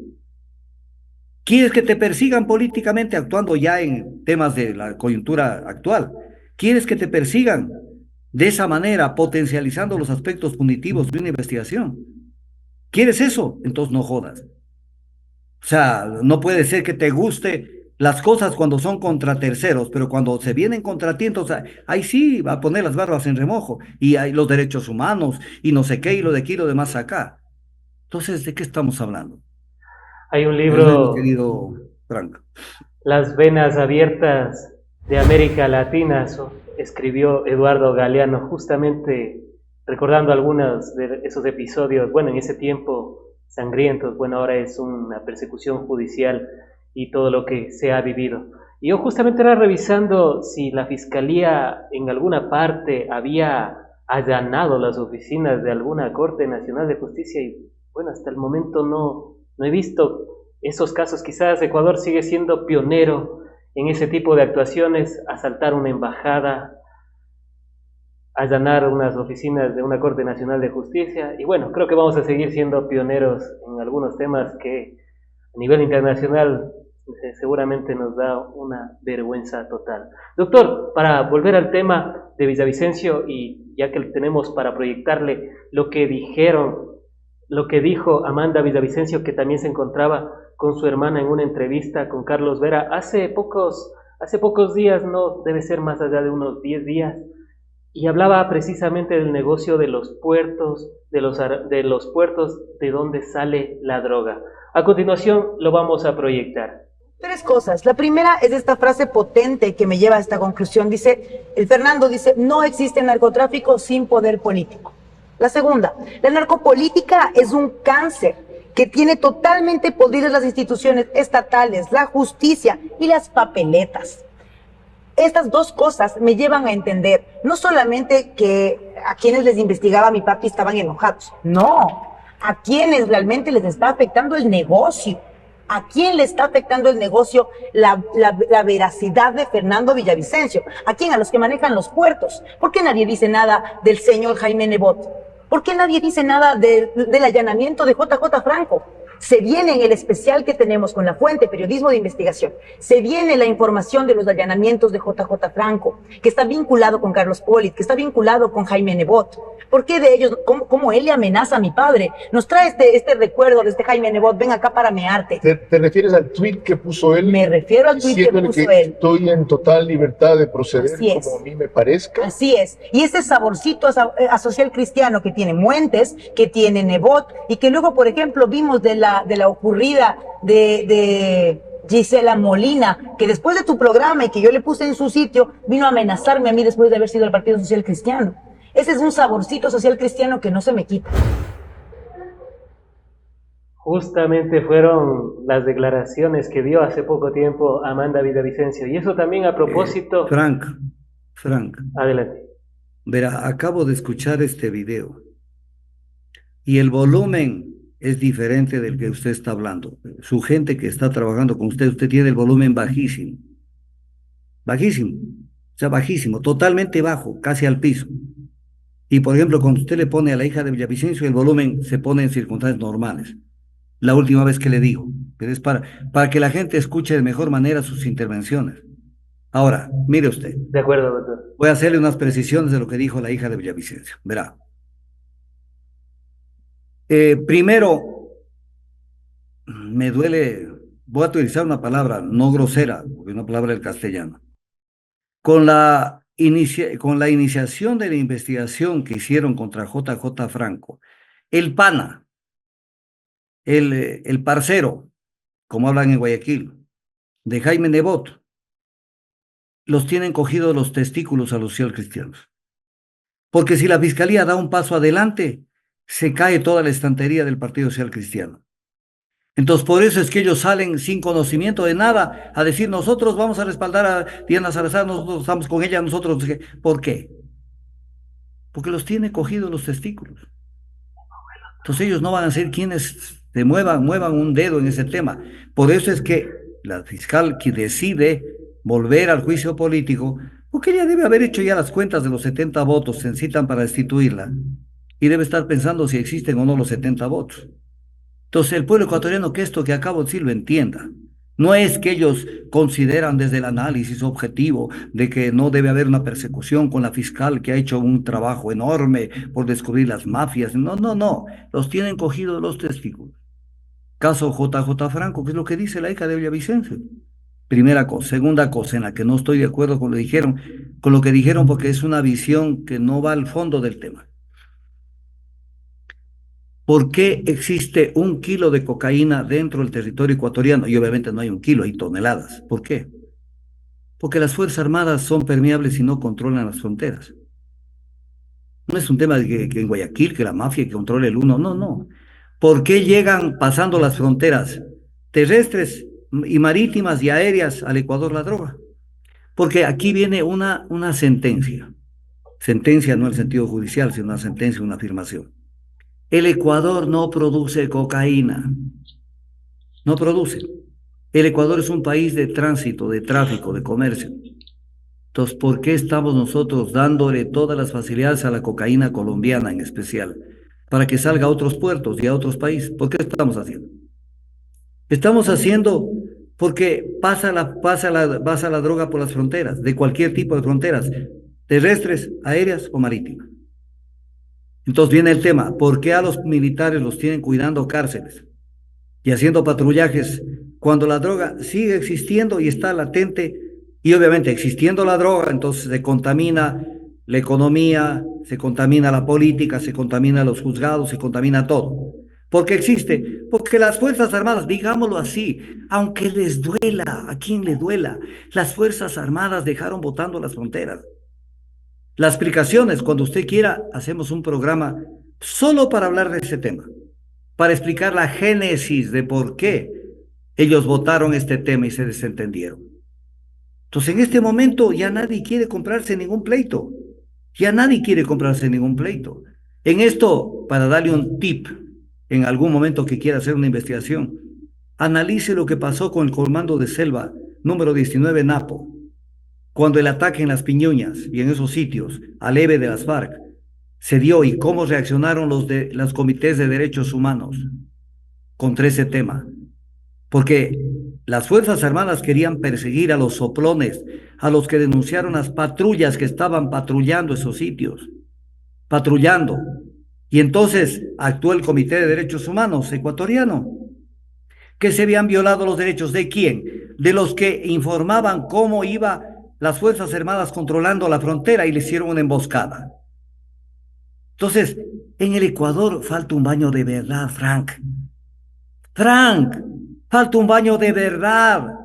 ¿Quieres que te persigan políticamente, actuando ya en temas de la coyuntura actual? ¿Quieres que te persigan de esa manera, potencializando los aspectos punitivos de una investigación? ¿Quieres eso? Entonces no jodas. O sea, no puede ser que te guste las cosas cuando son contra terceros, pero cuando se vienen contra ti, entonces ahí sí va a poner las barbas en remojo, y hay los derechos humanos, y no sé qué, y lo de aquí, y lo demás acá. Entonces, ¿de qué estamos hablando? Hay un Eso es, mi libro, querido Frank. Las venas abiertas de América Latina, escribió Eduardo Galeano, justamente recordando algunos de esos episodios, bueno, en ese tiempo sangrientos, bueno, ahora es una persecución judicial y todo lo que se ha vivido. Y yo justamente era revisando si la Fiscalía en alguna parte había allanado las oficinas de alguna Corte Nacional de Justicia y bueno, hasta el momento no he visto esos casos. Quizás Ecuador sigue siendo pionero en ese tipo de actuaciones, asaltar una embajada, allanar unas oficinas de una Corte Nacional de Justicia, y bueno, creo que vamos a seguir siendo pioneros en algunos temas que a nivel internacional seguramente nos da una vergüenza total. Doctor, para volver al tema de Villavicencio, y ya que tenemos para proyectarle lo que lo que dijo Amanda Villavicencio, que también se encontraba con su hermana en una entrevista con Carlos Vera hace pocos días, no debe ser más allá de unos 10 días, y hablaba precisamente del negocio de los puertos, de los puertos de donde sale la droga. A continuación lo vamos a proyectar. Tres cosas. La primera es esta frase potente que me lleva a esta conclusión. Dice, el Fernando dice, no existe narcotráfico sin poder político. La segunda, la narcopolítica es un cáncer que tiene totalmente podridas las instituciones estatales, la justicia y las papeletas. Estas dos cosas me llevan a entender no solamente que a quienes les investigaba mi papi estaban enojados, no, a quienes realmente les está afectando el negocio. ¿A quién le está afectando el negocio la veracidad de Fernando Villavicencio? ¿A quién? A los que manejan los puertos. ¿Por qué nadie dice nada del señor Jaime Nebot? ¿Por qué nadie dice nada del allanamiento de JJ Franco? Se viene en el especial que tenemos con la fuente Periodismo de Investigación, se viene la información de los allanamientos de JJ Franco, que está vinculado con Carlos Polit, que está vinculado con Jaime Nebot. ¿Por qué de ellos? ¿Cómo él le amenaza a mi padre? Nos trae este recuerdo de este Jaime Nebot, ven acá para mearte. ¿Te refieres al tuit que puso él? Me refiero al tuit que puso él. Estoy en total libertad de proceder como a mí me parezca. Así es. Y ese saborcito a social cristiano que tiene Muentes, que tiene Nebot, y que luego, por ejemplo, vimos de la ocurrida de Gisela Molina, que después de tu programa y que yo le puse en su sitio, vino a amenazarme a mí después de haber sido el Partido Social Cristiano. Ese es un saborcito social cristiano que no se me quita. Justamente fueron las declaraciones que dio hace poco tiempo Amanda Villavicencio. Y eso también a propósito... Frank, adelante. Verá, acabo de escuchar este video y el volumen es diferente del que usted está hablando. Su gente que está trabajando con usted tiene el volumen bajísimo. Bajísimo. O sea, bajísimo, totalmente bajo, casi al piso. Y por ejemplo, cuando usted le pone a la hija de Villavicencio, el volumen se pone en circunstancias normales. La última vez que le digo, pero es para que la gente escuche de mejor manera sus intervenciones. Ahora, mire usted. De acuerdo, doctor. Voy a hacerle unas precisiones de lo que dijo la hija de Villavicencio. Verá. Primero, me duele, voy a utilizar una palabra no grosera, porque es una palabra del castellano. Con la iniciación de la investigación que hicieron contra JJ Franco, el pana, el parcero, como hablan en Guayaquil, de Jaime Nebot, los tienen cogidos los testículos a los socialcristianos. Porque si la fiscalía da un paso adelante, se cae toda la estantería del Partido Social Cristiano. Entonces, por eso es que ellos salen sin conocimiento de nada a decir, nosotros vamos a respaldar a Diana Salazar, nosotros estamos con ella, nosotros... ¿Por qué? Porque los tiene cogidos los testículos. Entonces ellos no van a ser quienes se muevan un dedo en ese tema. Por eso es que la fiscal que decide volver al juicio político, porque ella debe haber hecho ya las cuentas de los 70 votos que se necesitan para destituirla, y debe estar pensando si existen o no los 70 votos. Entonces el pueblo ecuatoriano que esto que acabo de decir lo entienda. No es que ellos consideran desde el análisis objetivo de que no debe haber una persecución con la fiscal que ha hecho un trabajo enorme por descubrir las mafias. No, no, no. Los tienen cogidos los testigos. Caso JJ Franco, que es lo que dice la hija de Villavicencio. Primera cosa. Segunda cosa en la que no estoy de acuerdo con lo que dijeron porque es una visión que no va al fondo del tema. ¿Por qué existe 1 kilo de cocaína dentro del territorio ecuatoriano? Y obviamente no hay 1 kilo, hay toneladas. ¿Por qué? Porque las Fuerzas Armadas son permeables y no controlan las fronteras. No es un tema de que en Guayaquil, que la mafia controle el uno, no, no. ¿Por qué llegan pasando las fronteras terrestres y marítimas y aéreas al Ecuador la droga? Porque aquí viene una sentencia. Sentencia no en el sentido judicial, sino una sentencia, una afirmación. El Ecuador no produce cocaína, no produce. El Ecuador es un país de tránsito, de tráfico, de comercio. Entonces, ¿por qué estamos nosotros dándole todas las facilidades a la cocaína colombiana en especial? Para que salga a otros puertos y a otros países. ¿Por qué estamos haciendo? Estamos haciendo porque pasa la droga por las fronteras, de cualquier tipo de fronteras, terrestres, aéreas o marítimas. Entonces viene el tema, ¿por qué a los militares los tienen cuidando cárceles y haciendo patrullajes cuando la droga sigue existiendo y está latente? Y obviamente existiendo la droga, entonces se contamina la economía, se contamina la política, se contamina los juzgados, se contamina todo. ¿Por qué existe? Porque las Fuerzas Armadas, digámoslo así, aunque les duela, a quien le duela, las Fuerzas Armadas dejaron botando las fronteras. Las explicaciones, cuando usted quiera, hacemos un programa solo para hablar de ese tema, para explicar la génesis de por qué ellos votaron este tema y se desentendieron. Entonces, en este momento ya nadie quiere comprarse ningún pleito. Ya nadie quiere comprarse ningún pleito. En esto, para darle un tip, en algún momento que quiera hacer una investigación, analice lo que pasó con el comando de selva número 19 Napo, cuando el ataque en las Piñuñas y en esos sitios, al EVE de las FARC, se dio y cómo reaccionaron los comités de derechos humanos contra ese tema. Porque las Fuerzas Armadas querían perseguir a los soplones, a los que denunciaron las patrullas que estaban patrullando esos sitios, patrullando. Y entonces actuó el Comité de Derechos Humanos ecuatoriano, que se habían violado los derechos ¿de quién? De los que informaban cómo iba las Fuerzas Armadas controlando la frontera y le hicieron una emboscada. Entonces, en el Ecuador falta un baño de verdad, Frank. Frank, falta un baño de verdad.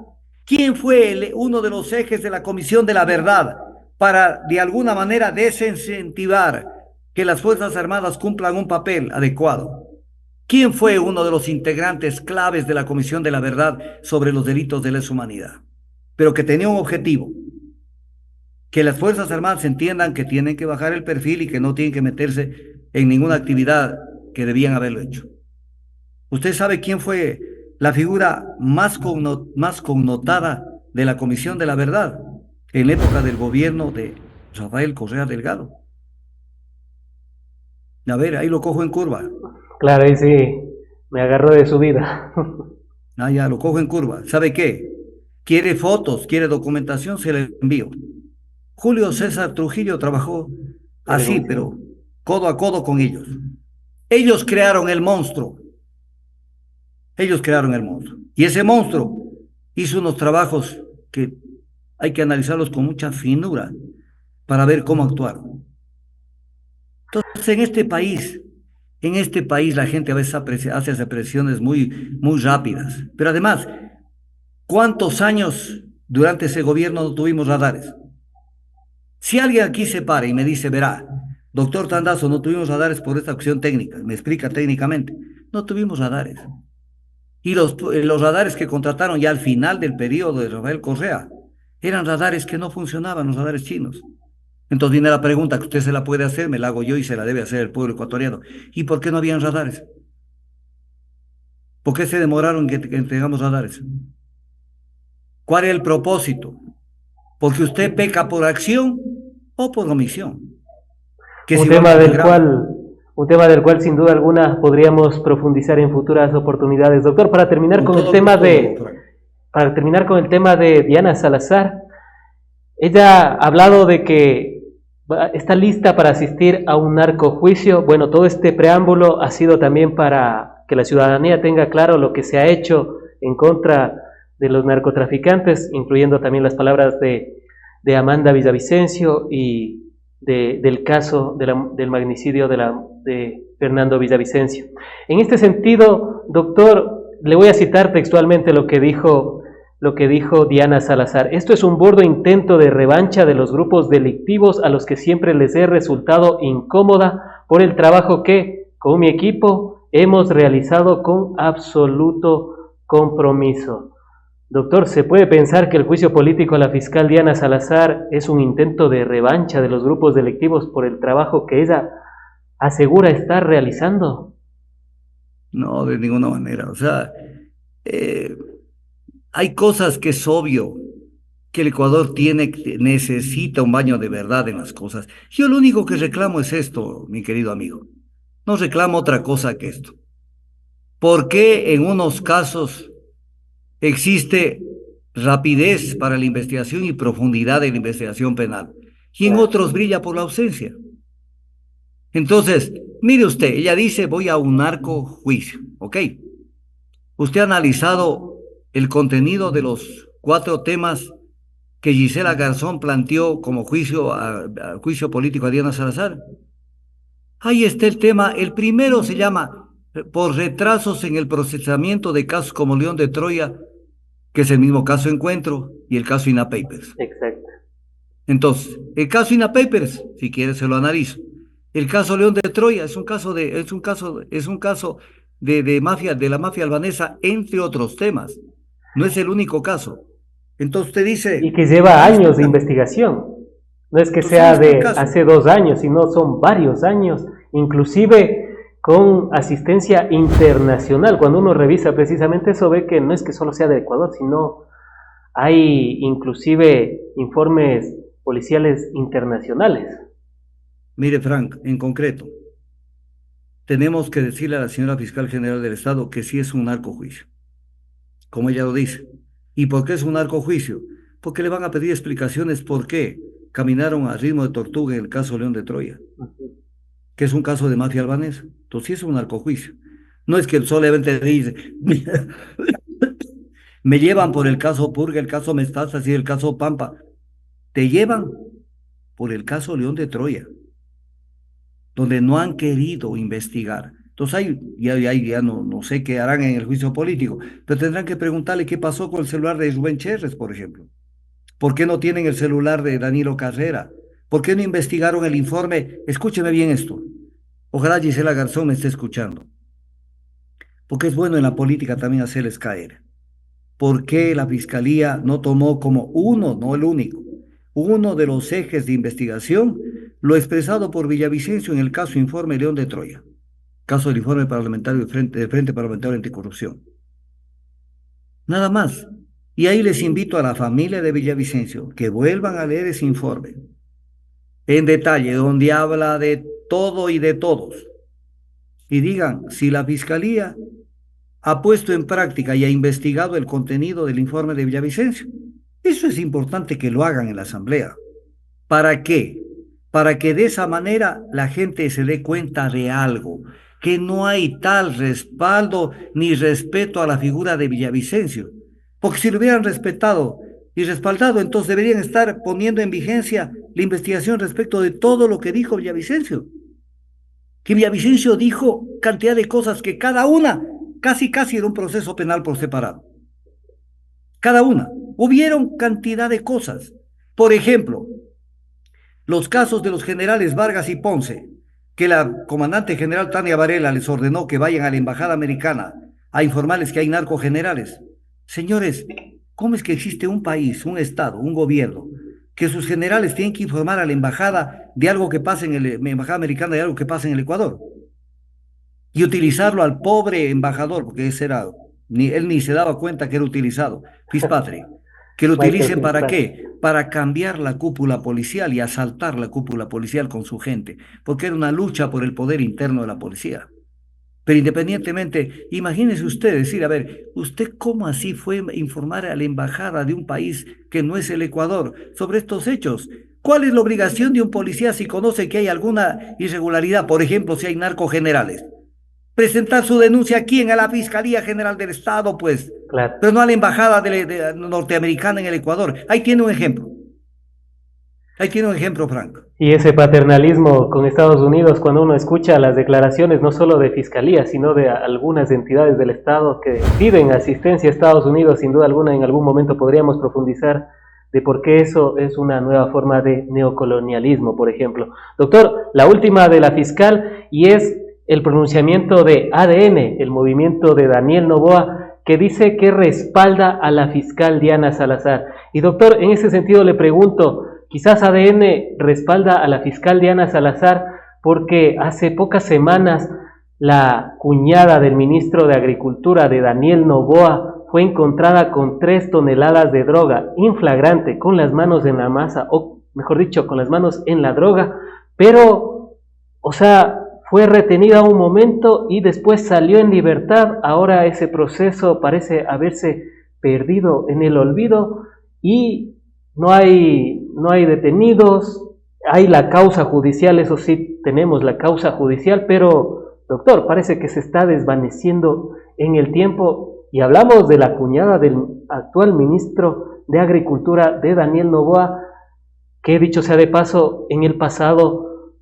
¿Quién fue uno de los ejes de la Comisión de la Verdad para, de alguna manera, desincentivar que las Fuerzas Armadas cumplan un papel adecuado? ¿Quién fue uno de los integrantes claves de la Comisión de la Verdad sobre los delitos de lesa humanidad? Pero que tenía un objetivo, que las Fuerzas Armadas entiendan que tienen que bajar el perfil y que no tienen que meterse en ninguna actividad que debían haberlo hecho. ¿Usted sabe quién fue la figura más connotada de la Comisión de la Verdad en la época del gobierno de Rafael Correa Delgado? A ver, ahí lo cojo en curva. Claro, ahí sí, me agarró de su vida. Ah, ya, lo cojo en curva. ¿Sabe qué? Quiere fotos, quiere documentación, se le envío. Julio César Trujillo trabajó así, pero codo a codo con ellos. Ellos crearon el monstruo. Ellos crearon el monstruo. Y ese monstruo hizo unos trabajos que hay que analizarlos con mucha finura para ver cómo actuaron. Entonces, en este país la gente a veces hace apreciaciones muy rápidas. Pero además, ¿cuántos años durante ese gobierno no tuvimos radares? Si alguien aquí se para y me dice, verá, doctor Tandazo, no tuvimos radares por esta cuestión técnica, me explica técnicamente, no tuvimos radares. Y los radares que contrataron ya al final del periodo de Rafael Correa eran radares que no funcionaban, los radares chinos. Entonces viene la pregunta que usted se la puede hacer, me la hago yo y se la debe hacer el pueblo ecuatoriano. ¿Y por qué no habían radares? ¿Por qué se demoraron que entregamos radares? ¿Cuál es el propósito? Porque usted peca por acción o por omisión. Que Un tema del cual sin duda alguna podríamos profundizar en futuras oportunidades. Doctor, para terminar con el tema de Diana Salazar, ella ha hablado de que está lista para asistir a un narcojuicio. Bueno, todo este preámbulo ha sido también para que la ciudadanía tenga claro lo que se ha hecho en contra de los narcotraficantes, incluyendo también las palabras de Amanda Villavicencio y del caso del magnicidio de Fernando Villavicencio. En este sentido, doctor, le voy a citar textualmente lo que dijo Diana Salazar. Esto es un burdo intento de revancha de los grupos delictivos a los que siempre les he resultado incómoda por el trabajo que, con mi equipo, hemos realizado con absoluto compromiso. Doctor, ¿se puede pensar que el juicio político a la fiscal Diana Salazar es un intento de revancha de los grupos delictivos por el trabajo que ella asegura estar realizando? No, de ninguna manera. O sea, hay cosas que es obvio que el Ecuador necesita un baño de verdad en las cosas. Yo lo único que reclamo es esto, mi querido amigo. No reclamo otra cosa que esto. ¿Por qué en unos casos existe rapidez para la investigación y profundidad de la investigación penal y en otros brilla por la ausencia? Entonces, mire usted, ella dice, voy a un narcojuicio, ¿ok? ¿Usted ha analizado el contenido de los 4 temas que Gisela Garzón planteó como juicio político a Diana Salazar? Ahí está el tema. El primero se llama por retrasos en el procesamiento de casos como León de Troya, que es el mismo caso Encuentro, y el caso INA Papers. Exacto. Entonces, el caso INA Papers, si quiere se lo analizo. El caso León de Troya es un caso de mafia, de la mafia albanesa, entre otros temas. No es el único caso. Entonces usted dice... Y que lleva años de investigación. No es que sea de hace 2 años, sino son varios años, inclusive con asistencia internacional. Cuando uno revisa precisamente eso, ve que no es que solo sea de Ecuador, sino hay inclusive informes policiales internacionales. Mire, Frank, en concreto, tenemos que decirle a la señora fiscal general del Estado que sí es un narcojuicio, como ella lo dice. ¿Y por qué es un narcojuicio? Porque le van a pedir explicaciones por qué caminaron a ritmo de tortuga en el caso León de Troya, que es un caso de mafia albanesa. Entonces sí es un narcojuicio. No es que solamente dice, me llevan por el caso Purga, el caso Mestazas y el caso Pampa. Te llevan por el caso León de Troya, donde no han querido investigar. Entonces ya no sé qué harán en el juicio político, pero tendrán que preguntarle qué pasó con el celular de Rubén Cherres, por ejemplo. ¿Por qué no tienen el celular de Danilo Carrera? ¿Por qué no investigaron el informe? Escúcheme bien esto. Ojalá Gisela Garzón me esté escuchando. Porque es bueno en la política también hacerles caer. ¿Por qué la Fiscalía no tomó como uno, no el único, uno de los ejes de investigación lo expresado por Villavicencio en el caso Informe León de Troya, caso del informe parlamentario del Frente Parlamentario Anticorrupción? Nada más. Y ahí les invito a la familia de Villavicencio que vuelvan a leer ese informe en detalle, donde habla de todo y de todos. Y digan si la Fiscalía ha puesto en práctica y ha investigado el contenido del informe de Villavicencio. Eso es importante que lo hagan en la Asamblea. ¿Para qué? Para que de esa manera la gente se dé cuenta de algo, que no hay tal respaldo ni respeto a la figura de Villavicencio. Porque si lo hubieran respetado y respaldado, entonces deberían estar poniendo en vigencia la investigación respecto de todo lo que dijo Villavicencio. Que Villavicencio dijo cantidad de cosas que cada una casi era un proceso penal por separado. Cada una. Hubieron cantidad de cosas. Por ejemplo, los casos de los generales Vargas y Ponce, que la comandante general Tania Varela les ordenó que vayan a la embajada americana a informarles que hay narcogenerales. Señores, ¿cómo es que existe un país, un estado, un gobierno, que sus generales tienen que informar a la embajada de algo que pasa en la embajada americana, de algo que pasa en el Ecuador? Y utilizarlo al pobre embajador, porque ese era, él ni se daba cuenta que era utilizado, Fispatri. Que lo utilicen ¿para qué? Para cambiar la cúpula policial y asaltar la cúpula policial con su gente, porque era una lucha por el poder interno de la policía. Pero independientemente, imagínese usted decir, a ver, ¿usted cómo así fue a informar a la embajada de un país que no es el Ecuador sobre estos hechos? ¿Cuál es la obligación de un policía si conoce que hay alguna irregularidad? Por ejemplo, si hay narcogenerales. Presentar su denuncia aquí en la Fiscalía General del Estado, pues, Claro. pero no a la embajada norteamericana en el Ecuador. Ahí tiene un ejemplo. Ahí tiene un ejemplo, Frank. Y ese paternalismo con Estados Unidos, cuando uno escucha las declaraciones no solo de Fiscalía, sino de algunas entidades del Estado que piden asistencia a Estados Unidos, sin duda alguna, en algún momento podríamos profundizar de por qué eso es una nueva forma de neocolonialismo, por ejemplo. Doctor, la última de la fiscal, y es el pronunciamiento de ADN, el movimiento de Daniel Noboa, que dice que respalda a la fiscal Diana Salazar. Y doctor, en ese sentido le pregunto, quizás ADN respalda a la fiscal Diana Salazar porque hace pocas semanas la cuñada del ministro de Agricultura, de Daniel Noboa, fue encontrada con 3 toneladas de droga, inflagrante, con las manos en la masa, o mejor dicho, con las manos en la droga, pero, o sea, fue retenida un momento y después salió en libertad. Ahora ese proceso parece haberse perdido en el olvido y no hay detenidos, hay la causa judicial, eso sí, tenemos la causa judicial, pero, doctor, parece que se está desvaneciendo en el tiempo. Y hablamos de la cuñada del actual ministro de Agricultura, de Daniel Noboa, que dicho sea de paso, en el pasado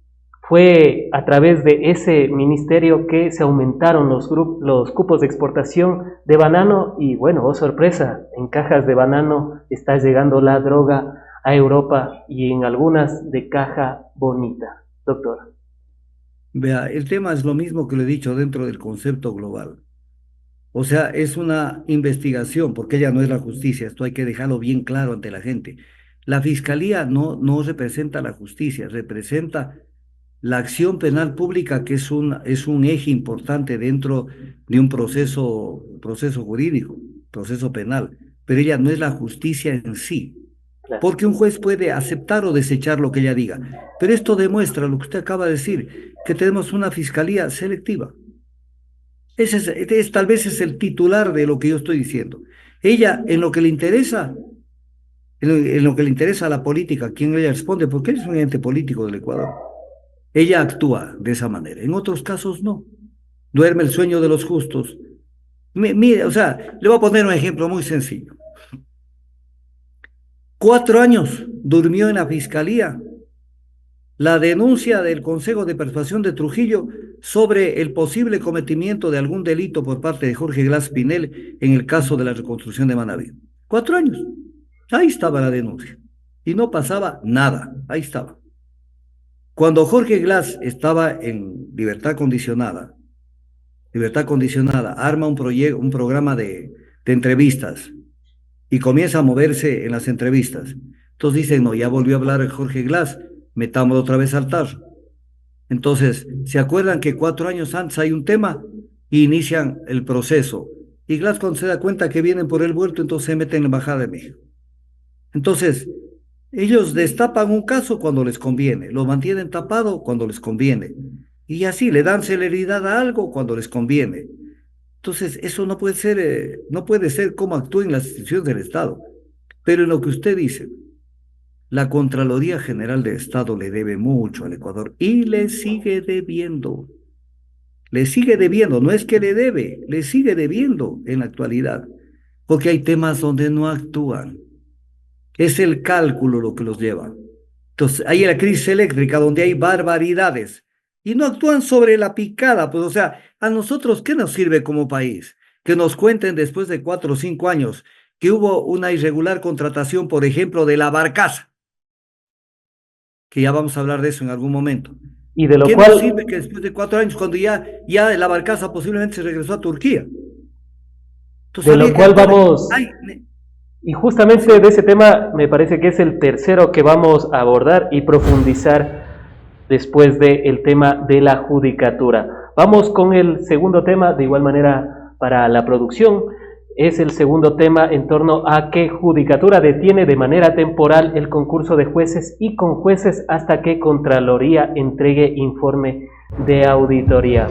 fue a través de ese ministerio que se aumentaron los cupos de exportación de banano y bueno, oh sorpresa, en cajas de banano está llegando la droga a Europa y en algunas de caja bonita. Doctor. Vea, el tema es lo mismo que lo he dicho dentro del concepto global. O sea, es una investigación, porque ella no es la justicia, esto hay que dejarlo bien claro ante la gente. La fiscalía no representa la justicia, representa la acción penal pública, que es un eje importante dentro de un proceso jurídico, proceso penal, pero ella no es la justicia en sí, porque un juez puede aceptar o desechar lo que ella diga, pero esto demuestra lo que usted acaba de decir, que tenemos una fiscalía selectiva. Tal vez es el titular de lo que yo estoy diciendo. Ella, en lo que le interesa, en lo que le interesa a la política, ¿quién ella responde? Porque él es un ente político del Ecuador. Ella actúa de esa manera. En otros casos no. Duerme el sueño de los justos. Mire, o sea, le voy a poner un ejemplo muy sencillo. 4 años durmió en la fiscalía la denuncia del Consejo de Persuasión de Trujillo sobre el posible cometimiento de algún delito por parte de Jorge Glass Pinel en el caso de la reconstrucción de Manaví. 4 años. Ahí estaba la denuncia. Y no pasaba nada. Ahí estaba. Cuando Jorge Glass estaba en libertad condicionada, arma un programa de entrevistas y comienza a moverse en las entrevistas. Entonces dicen, no, ya volvió a hablar Jorge Glass, metamos otra vez al tarro. Entonces, ¿se acuerdan que 4 años antes hay un tema y inician el proceso? Y Glass, cuando se da cuenta que vienen por el vuelto, entonces se mete en la Embajada de México. Entonces, ellos destapan un caso cuando les conviene, lo mantienen tapado cuando les conviene, y así le dan celeridad a algo cuando les conviene. Entonces, eso no puede ser cómo actúen las instituciones del Estado. Pero en lo que usted dice, la Contraloría General del Estado le debe mucho al Ecuador y le sigue debiendo. le sigue debiendo, no es que le debe, le sigue debiendo en la actualidad, porque hay temas donde no actúan. Es el cálculo lo que los lleva. Entonces, hay la crisis eléctrica donde hay barbaridades y no actúan sobre la picada. Pues, o sea, a nosotros, ¿qué nos sirve como país? Que nos cuenten después de 4 o 5 años que hubo una irregular contratación, por ejemplo, de la barcaza, que ya vamos a hablar de eso en algún momento. Y de lo ¿Qué cual, nos sirve que después de 4 años, cuando ya la barcaza posiblemente se regresó a Turquía? Entonces, de lo cual vamos... Ay, Y justamente de ese tema me parece que es el tercero que vamos a abordar y profundizar después del tema de la judicatura. Vamos con el segundo tema, de igual manera para la producción. Es el segundo tema en torno a que Judicatura detiene de manera temporal el concurso de jueces y con jueces hasta que Contraloría entregue informe de auditoría.